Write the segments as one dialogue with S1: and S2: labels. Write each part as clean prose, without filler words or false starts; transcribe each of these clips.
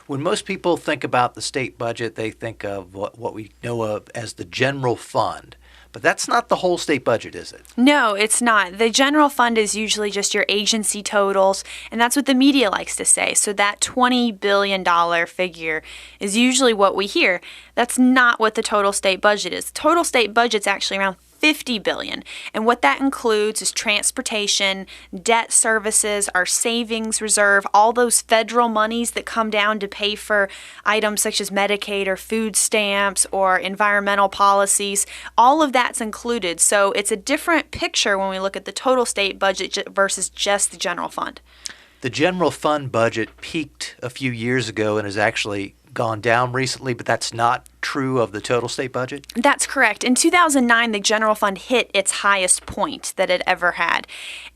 S1: When most people think about the state budget, they think of what we know of as the general fund. But that's not the whole state budget, is it?
S2: No, it's not. The general fund is usually just your agency totals, and that's what the media likes to say. So that $20 billion figure is usually what we hear. That's not what the total state budget is. Total state budget's actually around $50 billion. And what that includes is transportation, debt services, our savings reserve, all those federal monies that come down to pay for items such as Medicaid or food stamps or environmental policies. All of that's included. So it's a different picture when we look at the total state budget versus just the general fund.
S1: The general fund budget peaked a few years ago and has actually gone down recently, but that's not true of the total state budget?
S2: That's correct. In 2009, the general fund hit its highest point that it ever had.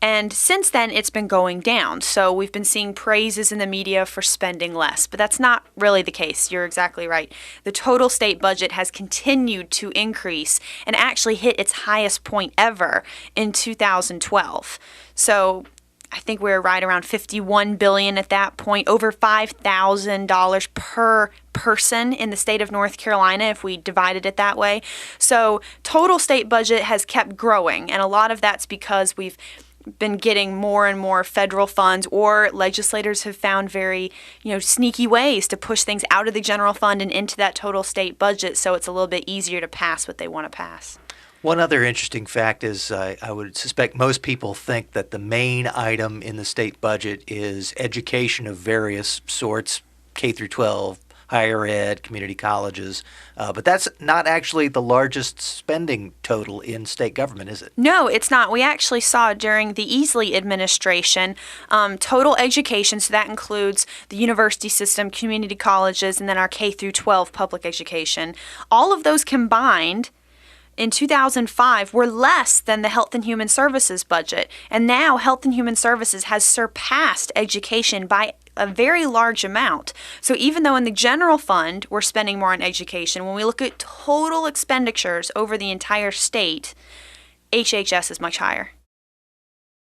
S2: And since then, it's been going down. So we've been seeing praises in the media for spending less, but that's not really the case. You're exactly right. The total state budget has continued to increase and actually hit its highest point ever in 2012. So I think we're right around $51 billion at that point, over $5,000 per person in the state of North Carolina if we divided it that way. So total state budget has kept growing, and a lot of that's because we've been getting more and more federal funds, or legislators have found very, sneaky ways to push things out of the general fund and into that total state budget, so it's a little bit easier to pass what they want to pass.
S1: One other interesting fact is I would suspect most people think that the main item in the state budget is education of various sorts, K through 12, higher ed, community colleges. But that's not actually the largest spending total in state government, is it?
S2: No, it's not. We actually saw during the Easley administration total education, so that includes the university system, community colleges, and then our K through 12 public education. All of those combined in 2005 were less than the Health and Human Services budget. And now Health and Human Services has surpassed education by a very large amount. So even though in the general fund we're spending more on education, when we look at total expenditures over the entire state, HHS is much higher.